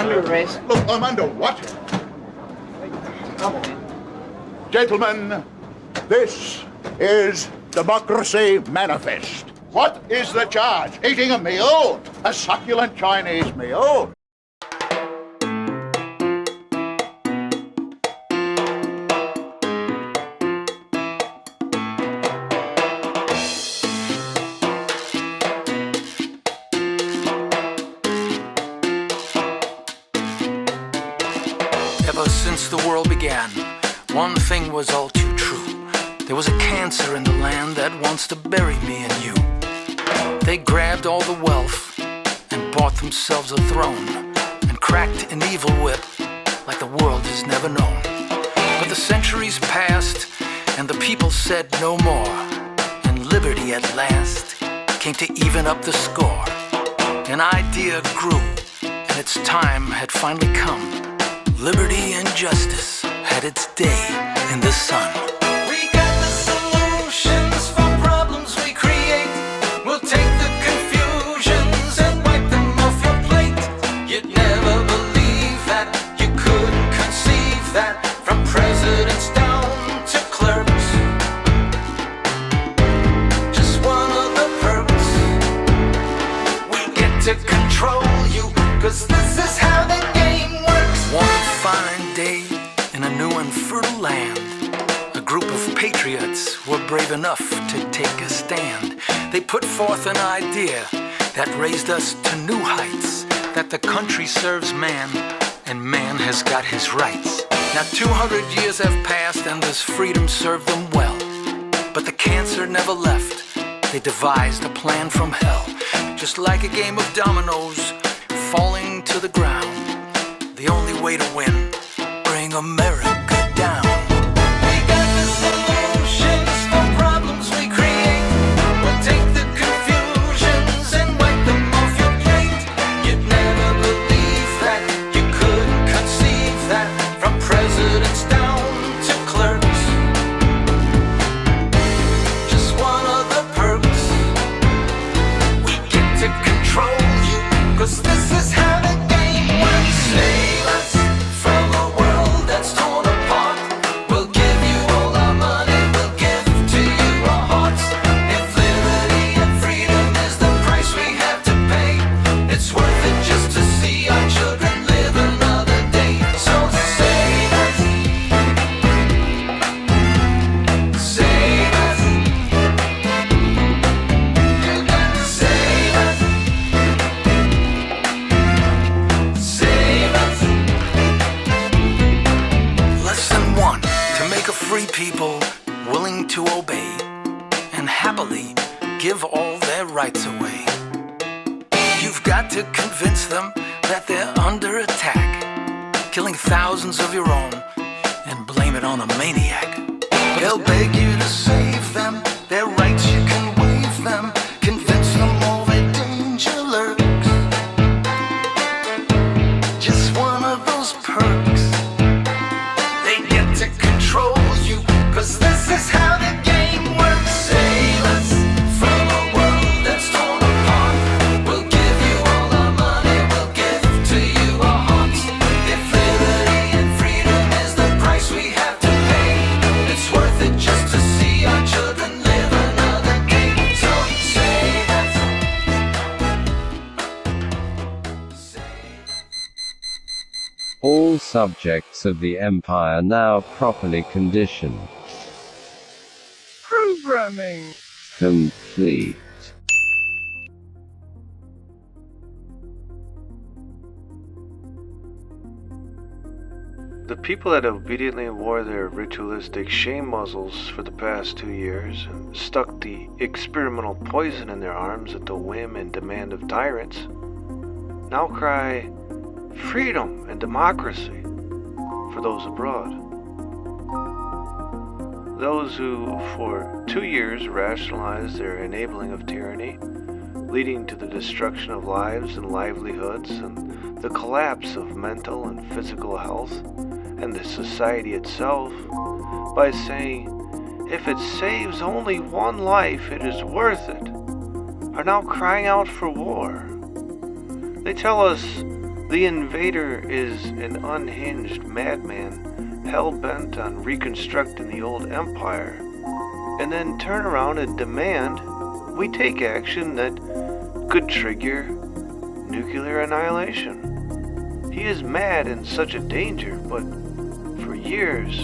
under arrest. Look, I'm under what? Come on. Gentlemen, this is Democracy Manifest. What is the charge? Eating a meal? A succulent Chinese meal? Ever since the world began, one thing was all too true. There was a cancer in the land that wants to bury me and you. They grabbed all the wealth and bought themselves a throne and cracked an evil whip like the world has never known. But the centuries passed and the people said no more, and liberty at last came to even up the score. An idea grew and its time had finally come. Liberty and justice had its day in the sun. We got the solutions for problems we create. We'll take the confusions and wipe them off your plate. You'd never believe that, you couldn't conceive that. From presidents down to clerks, just one of the perks. We get to control you, 'cause this is how the game works. One fine day in a new and fertile land, a group of patriots were brave enough to take a stand. They put forth an idea that raised us to new heights, that the country serves man and man has got his rights. Now 200 years have passed and this freedom served them well, but the cancer never left. They devised a plan from hell, just like a game of dominoes falling to the ground. The only way to win, bring America down. We got the solutions for problems we create. We'll take the confusions and wipe them off your plate. You'd never believe that, you couldn't conceive that. From presidents down to clerks, just one of the perks. We get to control you, 'cause this is how the game works. Save us from a world that's torn apart. We'll give you all our money, we'll give to you our hearts. If liberty and freedom is the price we have to pay, it's worth it just to see our children live another day. So save us, save us. You gotta save us, save us. Lesson 1, to make a free people willing to obey and happily give all their rights away. You've got to convince them that they're under attack, killing thousands of your own and blame it on a maniac. They'll beg you to save them, their rights you can waive them, convince them all their danger lurks. Just one of those perks. They get to control you, 'cause this is how the game works. Save us from a world that's torn apart. We'll give you all our money, we'll give to you our hearts. If liberty and freedom is the price we have to pay, it's worth it just to see our children live another day. So save us, save us. All subjects of the Empire now properly conditioned. Programming Complete. The people that obediently wore their ritualistic shame muzzles for the past 2 years and stuck the experimental poison in their arms at the whim and demand of tyrants now cry freedom and democracy for those abroad. Those who for 2 years rationalized their enabling of tyranny, leading to the destruction of lives and livelihoods and the collapse of mental and physical health and the society itself, by saying, if it saves only one life, it is worth it, are now crying out for war. They tell us The invader is an unhinged madman hell-bent on reconstructing the old empire, and then turn around and demand we take action that could trigger nuclear annihilation. He is mad and such a danger, but for years,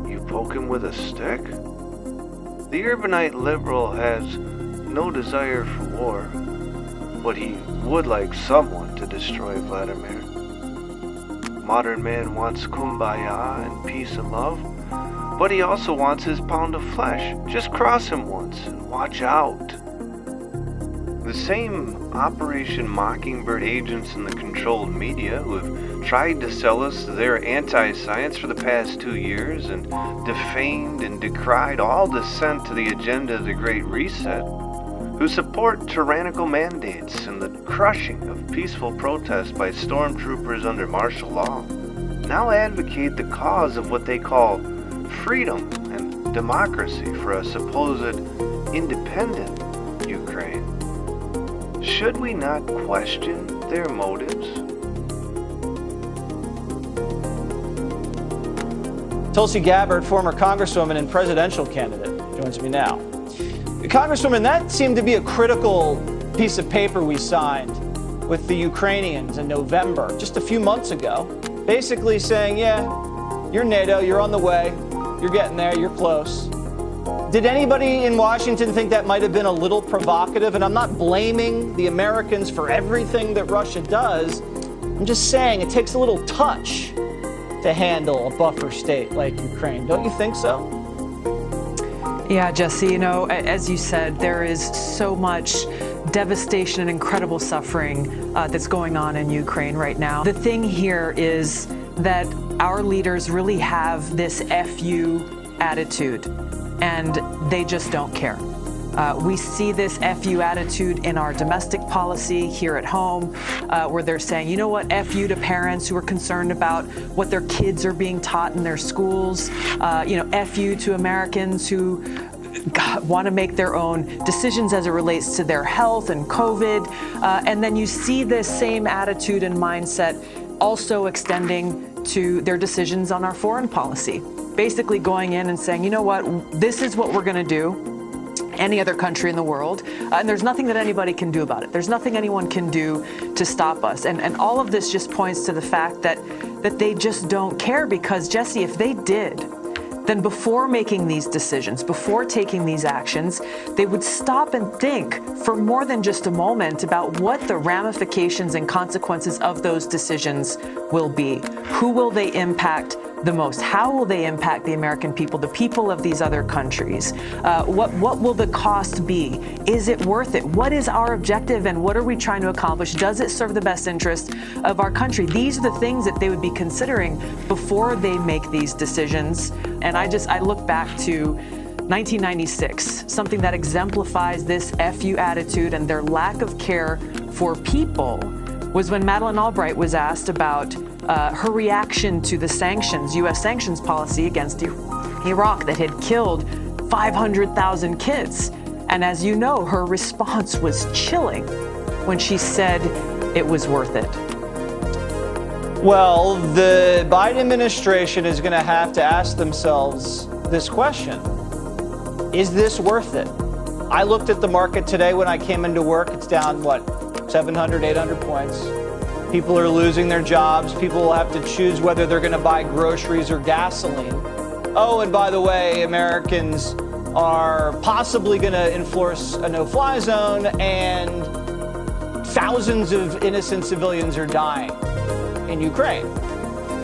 you poke him with a stick? The urbanite liberal has no desire for war, but he would like someone to destroy Vladimir. Modern man wants kumbaya and peace and love, but he also wants his pound of flesh. Just cross him once and watch out. The same Operation Mockingbird agents in the controlled media who have tried to sell us their anti-science for the past 2 years and defamed and decried all dissent to the agenda of the Great Reset, who support tyrannical mandates and the crushing of peaceful protest by stormtroopers under martial law, now advocate the cause of what they call freedom and democracy for a supposed independent Ukraine. Should we not question their motives? Tulsi Gabbard, former congresswoman and presidential candidate, joins me now. Congresswoman, that seemed to be a critical piece of paper we signed with the Ukrainians in November, just a few months ago, basically saying, yeah, you're NATO, you're on the way, you're getting there, you're close. Did anybody in Washington think that might have been a little provocative? And I'm not blaming the Americans for everything that Russia does. I'm just saying it takes a little touch to handle a buffer state like Ukraine. Don't you think so? Yeah, Jesse, you know, as you said, there is so much devastation and incredible suffering that's going on in Ukraine right now. The thing here is that our leaders really have this FU attitude, and they just don't care. We see this FU attitude in our domestic policy here at home, where they're saying, you know what, FU to parents who are concerned about what their kids are being taught in their schools, FU to Americans who want to make their own decisions as it relates to their health and COVID. And then you see this same attitude and mindset also extending to their decisions on our foreign policy. Basically going in and saying, you know what, this is what we're going to do. Any other country in the world, and there's nothing that anybody can do about it. There's nothing anyone can do to stop us. And all of this just points to the fact that they just don't care, because, Jesse, if they did, then before making these decisions, before taking these actions, they would stop and think for more than just a moment about what the ramifications and consequences of those decisions will be. Who will they impact the most? How will they impact the American people, the people of these other countries? What will the cost be? Is it worth it? What is our objective and what are we trying to accomplish? Does it serve the best interest of our country? These are the things that they would be considering before they make these decisions. And I look back to 1996, something that exemplifies this FU attitude and their lack of care for people was when Madeleine Albright was asked about her reaction to the sanctions, U.S. sanctions policy against Iraq that had killed 500,000 kids. And as you know, her response was chilling when she said it was worth it. Well, the Biden administration is going to have to ask themselves this question. Is this worth it? I looked at the market today when I came into work. It's down, 700, 800 points. People are losing their jobs. People will have to choose whether they're going to buy groceries or gasoline. Oh, and by the way, Americans are possibly going to enforce a no-fly zone, and thousands of innocent civilians are dying in Ukraine.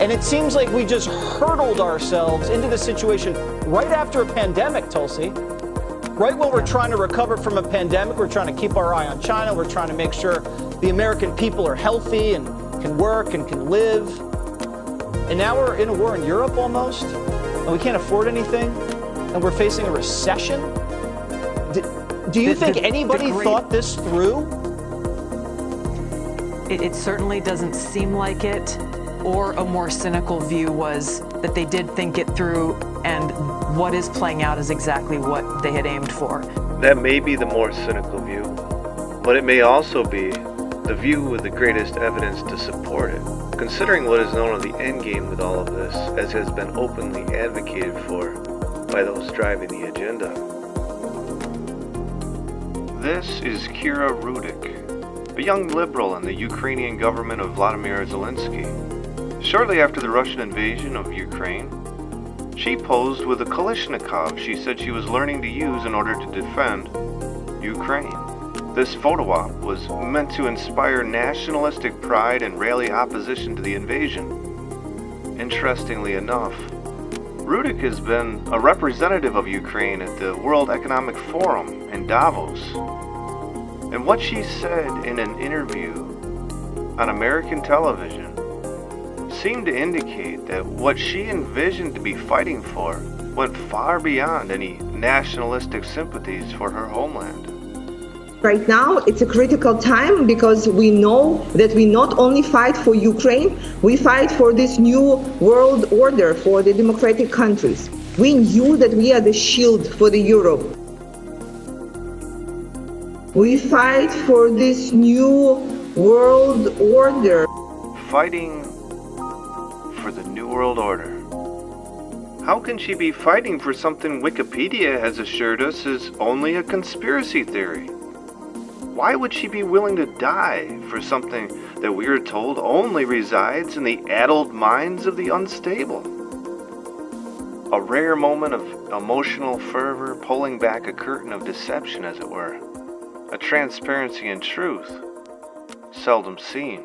And it seems like we just hurtled ourselves into the situation right after a pandemic, Tulsi. Right when we're trying to recover from a pandemic, we're trying to keep our eye on China. We're trying to make sure the American people are healthy and can work and can live. And now we're in a war in Europe almost, and we can't afford anything, and we're facing a recession. Do you think anybody thought this through? It certainly doesn't seem like it. Or a more cynical view was that they did think it through, and what is playing out is exactly what they had aimed for. That may be the more cynical view, but it may also be the view with the greatest evidence to support it, considering what is known of the endgame with all of this, as has been openly advocated for by those driving the agenda. This is Kira Rudik, a young liberal in the Ukrainian government of Vladimir Zelensky. Shortly after the Russian invasion of Ukraine, she posed with a Kalashnikov she said she was learning to use in order to defend Ukraine. This photo op was meant to inspire nationalistic pride and rally opposition to the invasion. Interestingly enough, Rudik has been a representative of Ukraine at the World Economic Forum in Davos. And what she said in an interview on American television seemed to indicate that what she envisioned to be fighting for went far beyond any nationalistic sympathies for her homeland. Right now, it's a critical time because we know that we not only fight for Ukraine, we fight for this new world order for the democratic countries. We knew that we are the shield for the Europe. We fight for this new world order. Fighting for the New World Order. How can she be fighting for something Wikipedia has assured us is only a conspiracy theory? Why would she be willing to die for something that we are told only resides in the addled minds of the unstable? A rare moment of emotional fervor pulling back a curtain of deception, as it were. A transparency in truth, seldom seen.